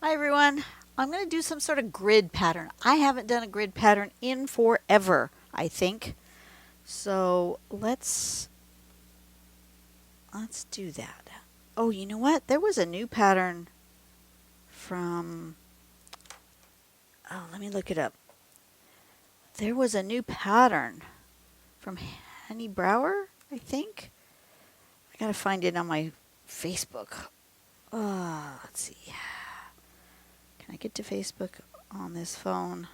Hi everyone. I'm going to do some sort of grid pattern. I haven't done a grid pattern in forever, I think. So let's do that. Oh, you know what? There was a new pattern from let me look it up. There was a new pattern from Henny Brower, I think. I got to find it on my Facebook. Let's see. Can I get to Facebook on this phone?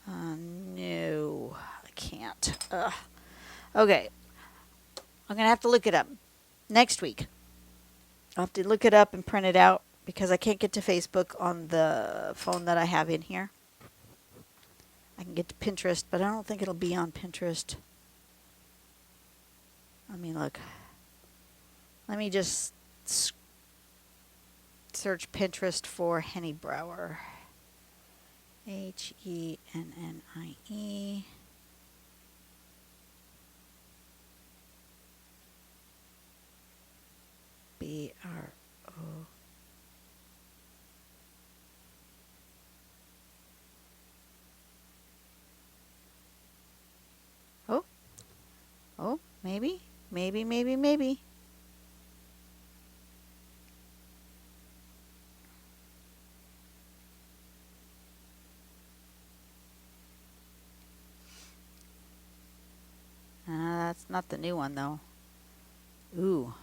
No, I can't. Okay, I'm going to have to look it up next week. I'll have to look it up and print it out because I can't get to Facebook on the phone that I have in here. I can get to Pinterest, but I don't think it'll be on Pinterest. Let me look. Let me just search Pinterest for Henny Brower. Hennie. BRO. Oh, maybe. That's not the new one though. Ooh.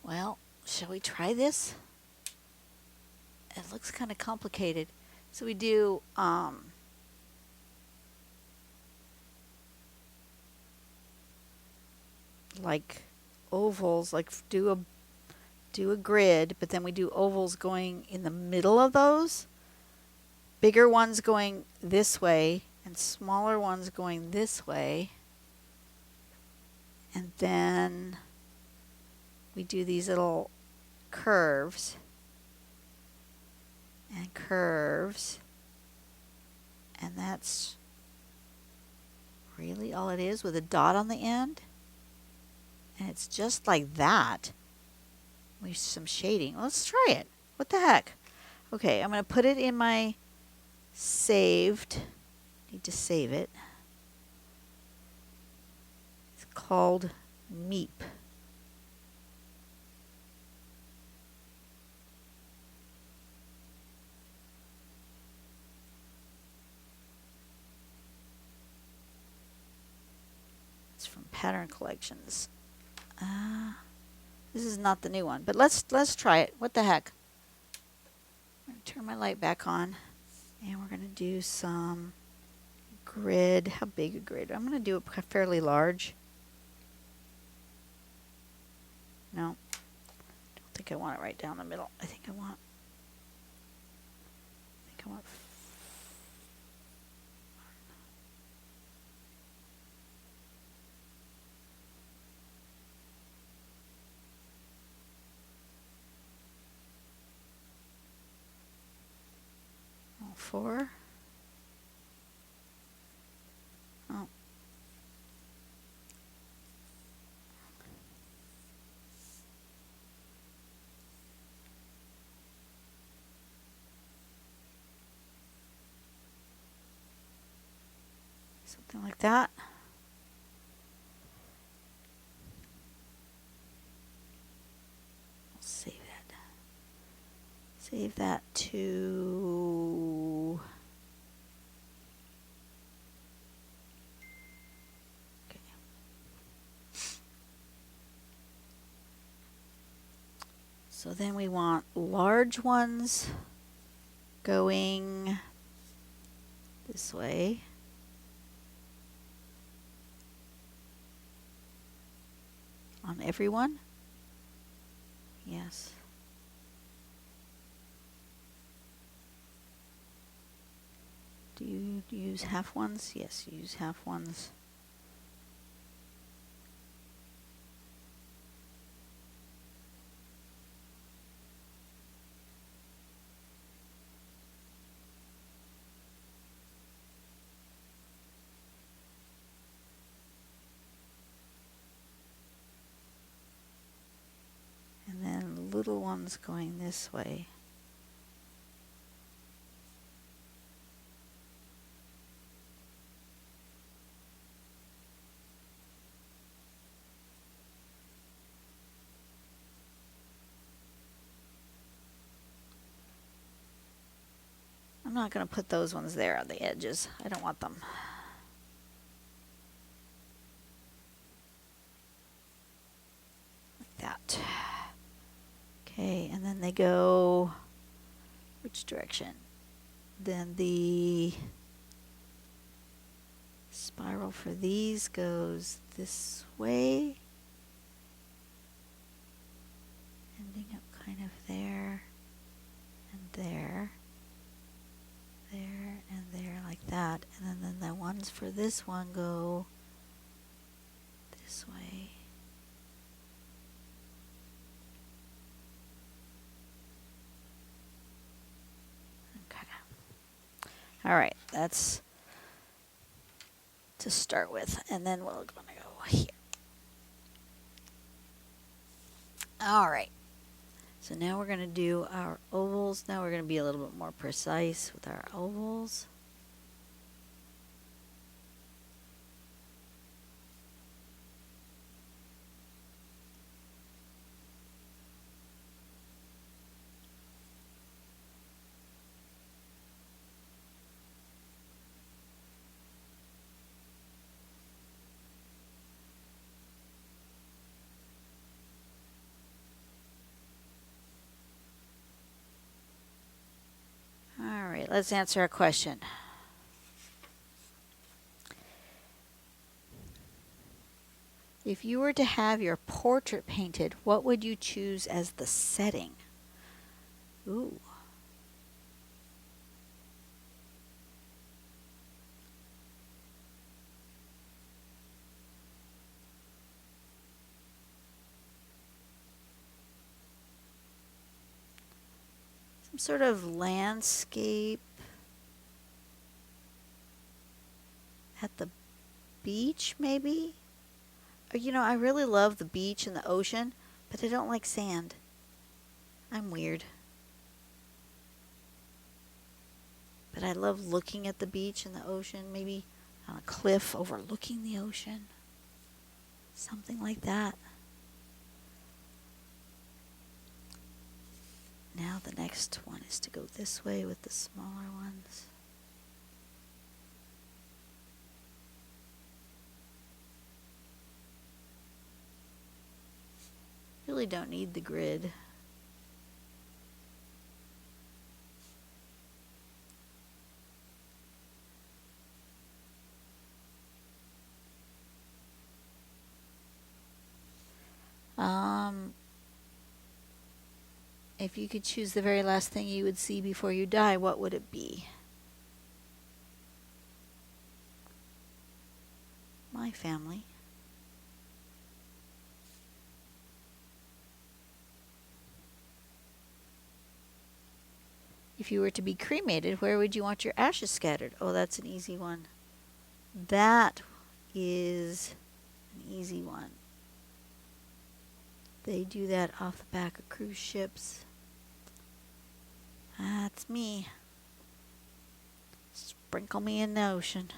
Well, shall we try this? It looks kind of complicated. So we do like ovals, like do a grid, but then we do ovals going in the middle of those. Bigger ones going this way and smaller ones going this way. And then we do these little curves and curves. And that's really all it is with a dot on the end. And it's just like that. With some shading. Let's try it. What the heck? Okay, I'm going to put it in my saved. Need to save it. It's called Miep. It's from Pattern Collections. This is not the new one, but let's try it. What the heck? I'm going to turn my light back on, and we're going to do some grid. How big a grid? I'm going to do it fairly large. No, I don't think I want it right down the middle. I think I want 4. Oh. Something like that. I'll save that. Save that to... Okay. So then we want large ones going this way. On everyone? Yes. Do you use half ones? Yes, you use half ones. little ones going this way. I'm not going to put those ones there on the edges. I don't want them. Like that. Okay, and then they go which direction? Then the spiral for these goes this way, ending up kind of there and there, there and there, like that. And then the ones for this one go this way. Okay. All right, that's to start with, and then we're going to go here. All right. So now we're going to do our ovals. Now we're going to be a little bit more precise with our ovals. All right, let's answer a question. If you were to have your portrait painted, what would you choose as the setting? Ooh. Some sort of landscape at the beach, maybe? Or, you know, I really love the beach and the ocean, but I don't like sand. I'm weird. But I love looking at the beach and the ocean, maybe on a cliff overlooking the ocean. Something like that. Now the next one is to go this way with the smaller ones. Really don't need the grid. If you could choose the very last thing you would see before you die, what would it be? My family. If you were to be cremated, where would you want your ashes scattered? Oh, that's an easy one. That is an easy one. They do that off the back of cruise ships. That's me. Sprinkle me in the ocean.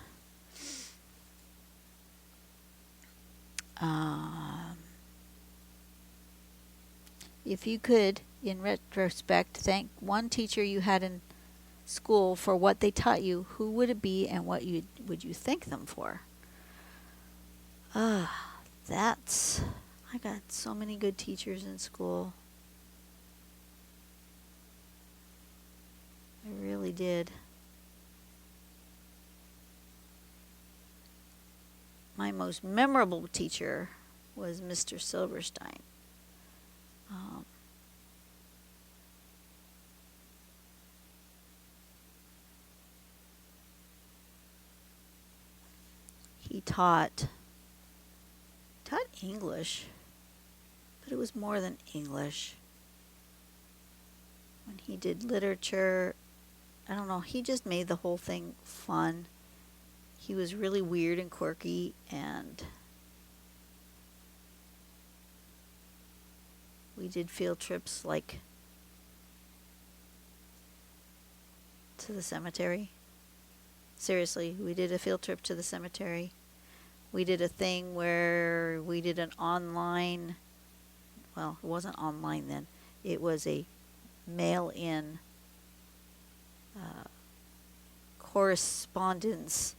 If you could, in retrospect, thank one teacher you had in school for what they taught you, who would it be and what would you thank them for? I got so many good teachers in school. I really did. My most memorable teacher was Mr. Silverstein. He taught English, but it was more than English. When he did literature, I don't know, he just made the whole thing fun. He was really weird and quirky, and We did field trips like to the cemetery. Seriously, we did a field trip to the cemetery. We did a thing where we did an online, well, it wasn't online then. It was a mail-in correspondence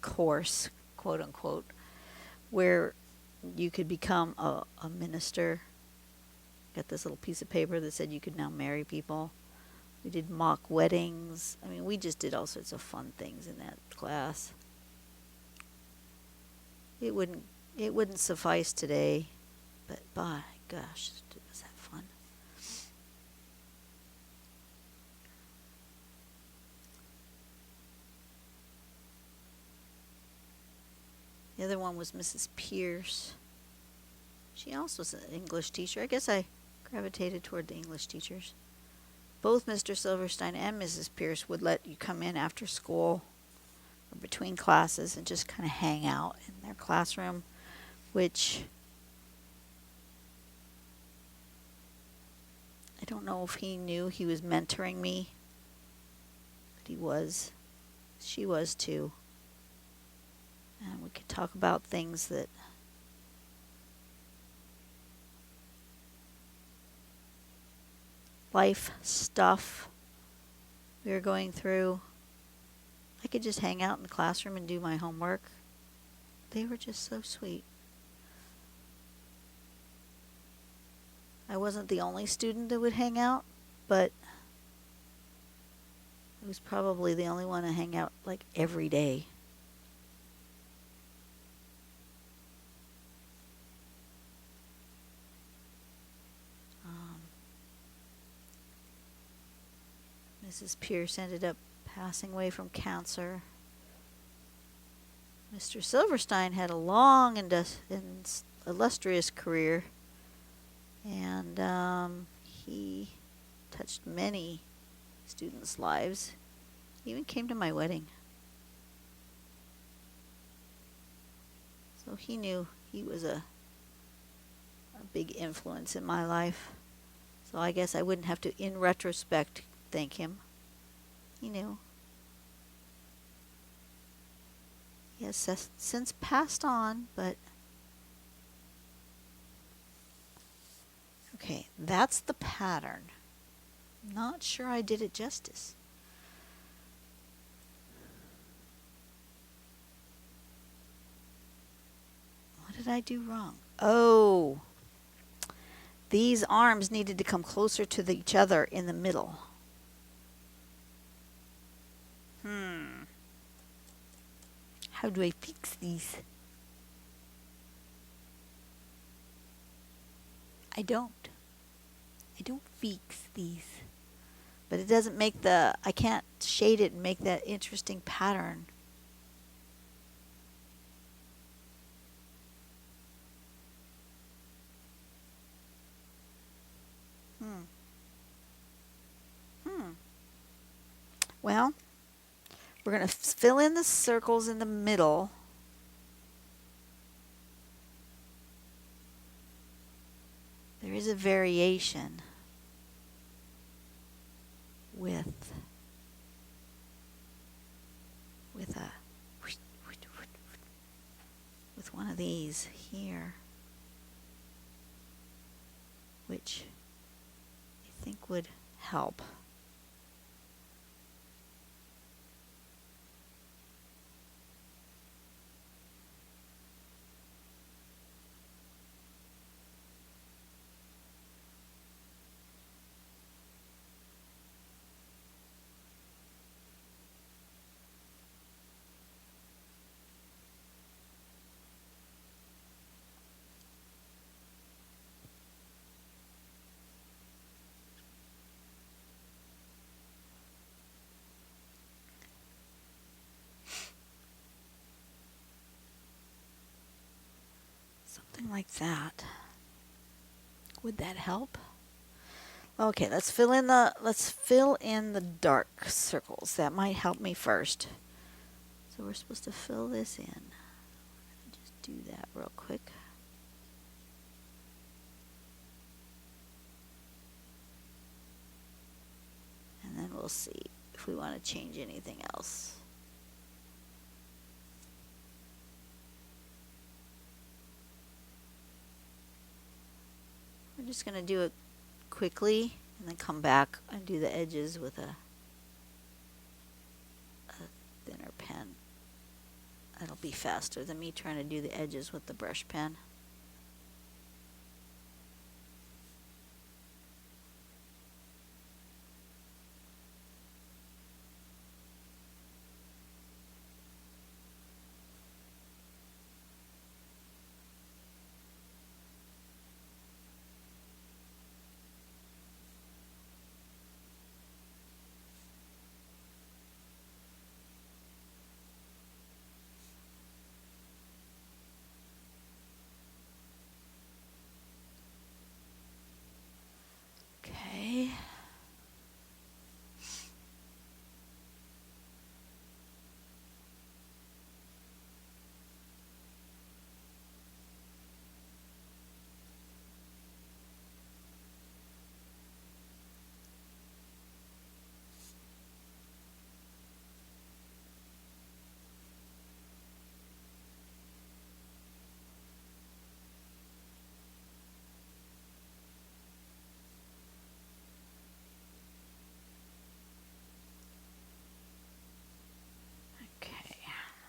course, quote unquote, where you could become a minister. Got this little piece of paper that said you could now marry people. We did mock weddings. I mean, we just did all sorts of fun things in that class. It wouldn't suffice today, but by gosh, was that fun. The other one was Mrs. Pierce. She also was an English teacher. I guess I gravitated toward the English teachers. Both Mr. Silverstein and Mrs. Pierce would let you come in after school or between classes and just kind of hang out in their classroom, which I don't know if he knew he was mentoring me, but he was. She was too. And we could talk about things that life stuff we were going through. I could just hang out in the classroom and do my homework. They were just so sweet. I wasn't the only student that would hang out, but I was probably the only one to hang out like every day. Mrs. Pierce ended up passing away from cancer. Mr. Silverstein had a long and illustrious career, and he touched many students' lives. He even came to my wedding. So he knew he was a big influence in my life. So I guess I wouldn't have to, in retrospect, thank him. He knew. He has since passed on, but okay, that's the pattern. Not sure I did it justice. What did I do wrong? Oh, these arms needed to come closer to each other in the middle. How do I fix these? I don't fix these. But it doesn't make I can't shade it and make that interesting pattern. Well, we're going to fill in the circles in the middle. There is a variation with one of these here, which I think would help. Something like that. Would that help? Okay, let's fill in the dark circles. That might help me first. So we're supposed to fill this in. Just do that real quick. And we'll see if we want to change anything else. We're just going to do it quickly and then come back and do the edges with a thinner pen. That'll be faster than me trying to do the edges with the brush pen. Okay.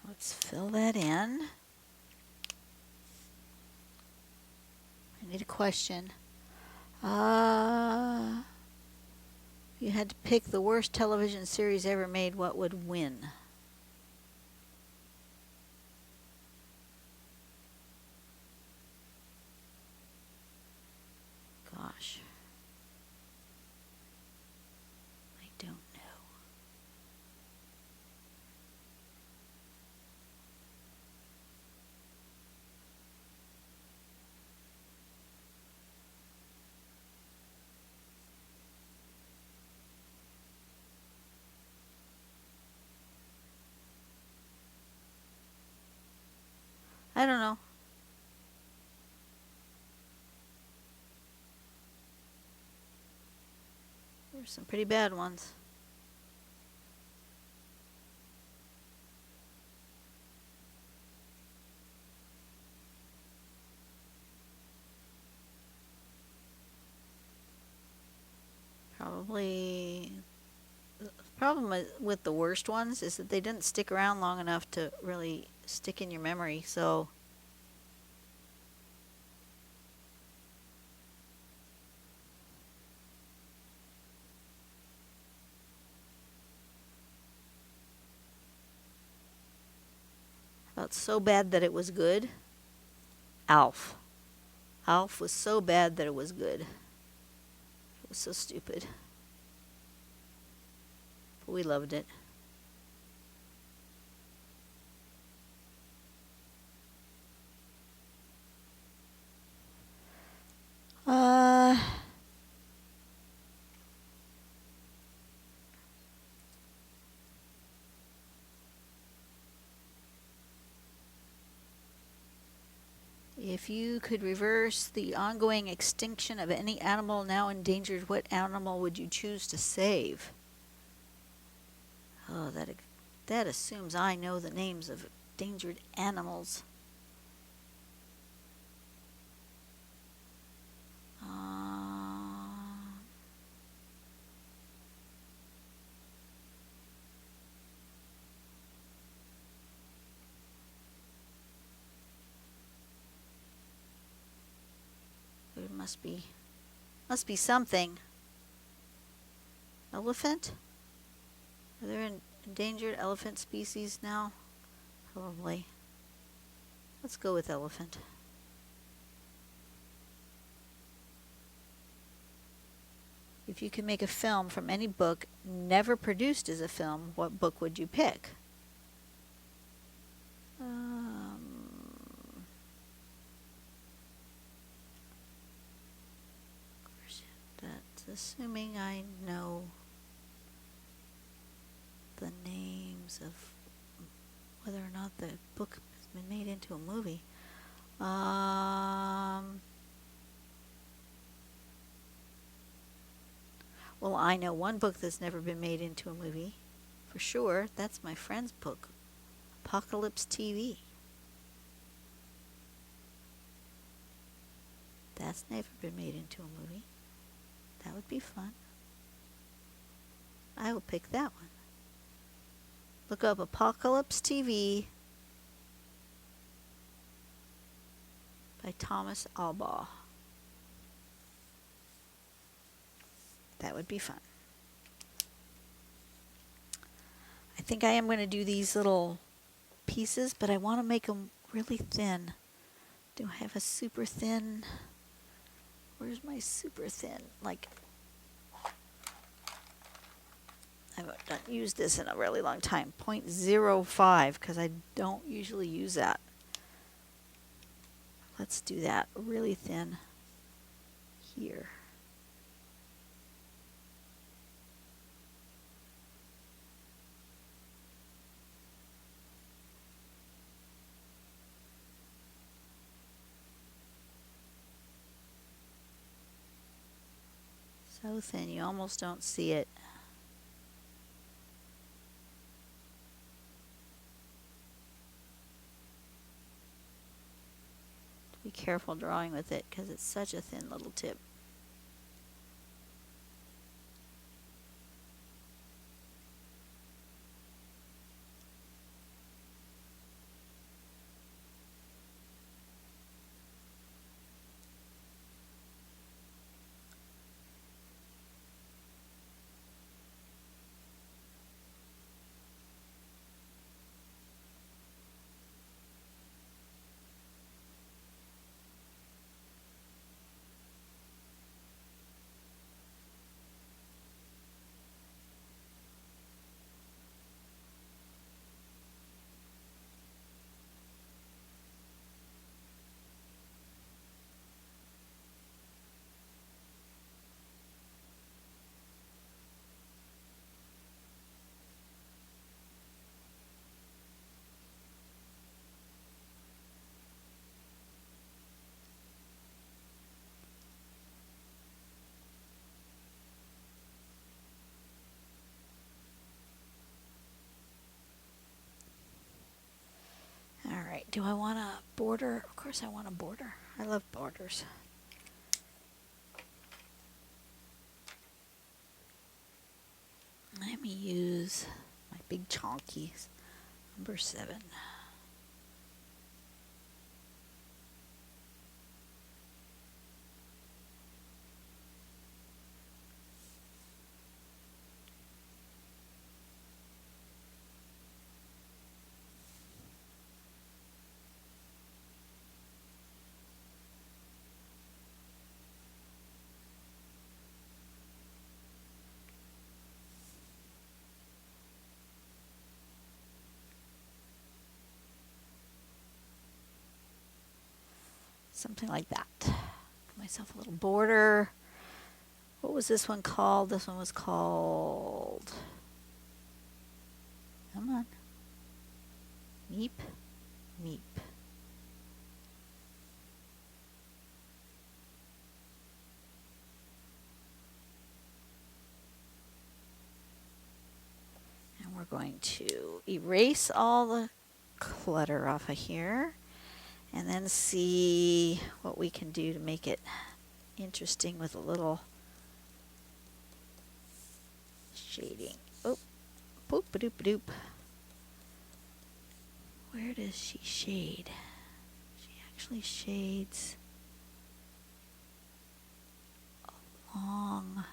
Let's fill that in. I need a question. If you had to pick the worst television series ever made, what would win? Gosh. I don't know. I don't know. There's some pretty bad ones. Probably the problem with the worst ones is that they didn't stick around long enough to really stick in your memory. So about so bad that it was good. Alf. Alf was so bad that it was good. It was so stupid. But we loved it. If you could reverse the ongoing extinction of any animal now endangered, what animal would you choose to save? Oh, that assumes I know the names of endangered animals. There must be something. Elephant? Are there endangered elephant species now? Probably. Let's go with elephant. If you could make a film from any book never produced as a film, what book would you pick? Of course, that's assuming I know the names of whether or not the book has been made into a movie. Well, I know one book that's never been made into a movie. For sure. That's my friend's book. Apocalypse TV. That's never been made into a movie. That would be fun. I will pick that one. Look up Apocalypse TV by Thomas Albaugh. That would be fun. I think I am going to do these little pieces, but I want to make them really thin. Do I have a super thin? Where's my super thin? Like, I haven't used this in a really long time. 0.05, because I don't usually use that. Let's do that really thin here. So thin, you almost don't see it. Be careful drawing with it because it's such a thin little tip. Alright, do I want a border? Of course I want a border. I love borders. Let me use my big chonkies. Number 7. Something like that. Put myself a little border. What was this one called? This one was called... Come on. Miep-miep. And we're going to erase all the clutter off of here. And then see what we can do to make it interesting with a little shading. Oh, boop a doop a doop. Where does she shade? She actually shades along.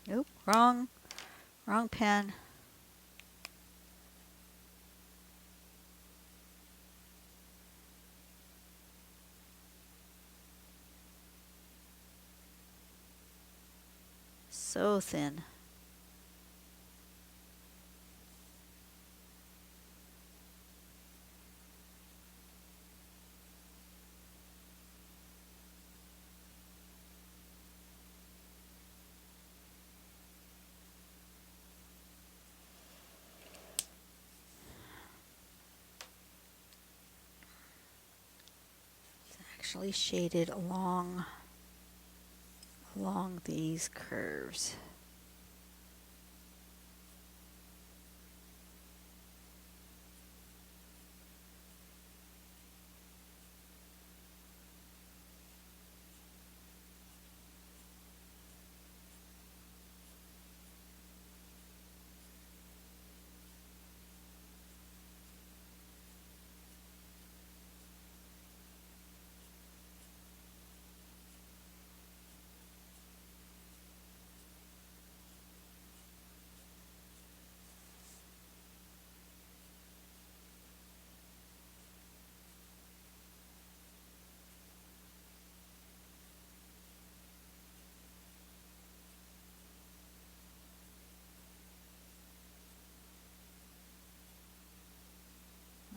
Nope, wrong pen. So thin. actually shaded along these curves.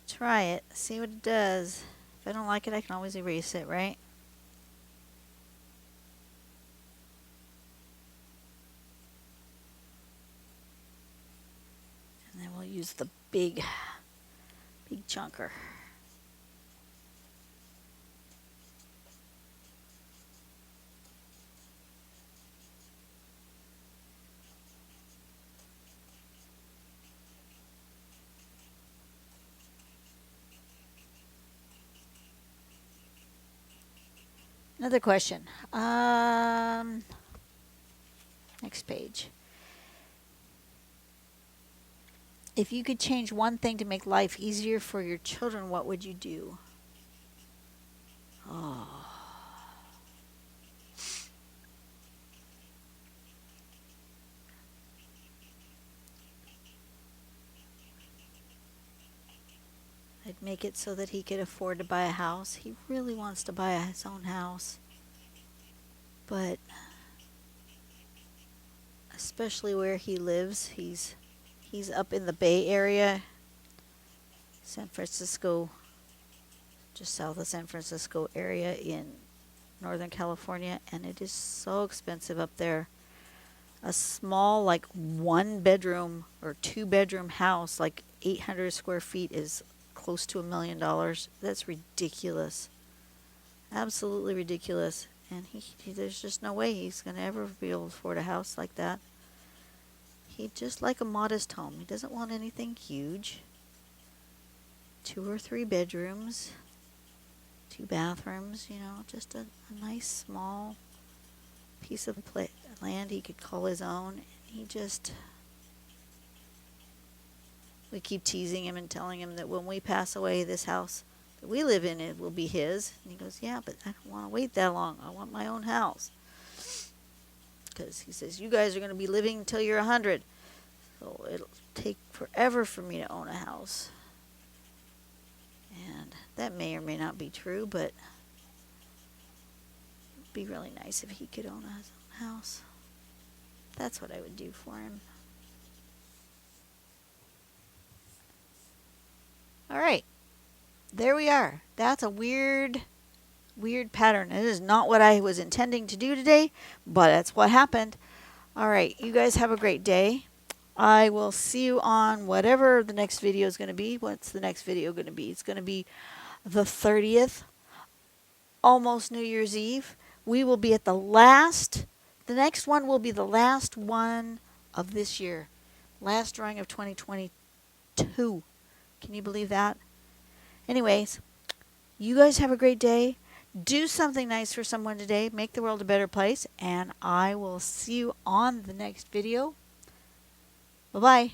Try it, see what it does. If I don't like it, I can always erase it, right? And then we'll use the big chunker. Another question. Next page. If you could change one thing to make life easier for your children, what would you do? Oh. I'd make it so that he could afford to buy a house. He really wants to buy his own house. But especially where he lives, he's up in the Bay Area, San Francisco, just south of San Francisco area in Northern California, and it is so expensive up there. A small, like 1-bedroom or 2-bedroom house, like 800 square feet, is close to $1 million. That's ridiculous. Absolutely ridiculous. And there's just no way he's going to ever be able to afford a house like that. He'd just like a modest home. He doesn't want anything huge. 2 or 3 bedrooms, 2 bathrooms, just a nice small piece of land he could call his own. We keep teasing him and telling him that when we pass away, this house that we live in, it will be his. And he goes, yeah, but I don't want to wait that long. I want my own house. Because he says, you guys are going to be living until you're 100. So it'll take forever for me to own a house. And that may or may not be true, but it would be really nice if he could own his own house. That's what I would do for him. All right. There we are. That's a weird pattern. It is not what I was intending to do today, but that's what happened. All right. You guys have a great day. I will see you on whatever the next video is going to be. What's the next video going to be? It's going to be the 30th, almost New Year's Eve. We will be at the next one will be the last one of this year. Last drawing of 2022. Can you believe that? Anyways, you guys have a great day. Do something nice for someone today. Make the world a better place. And I will see you on the next video. Bye-bye.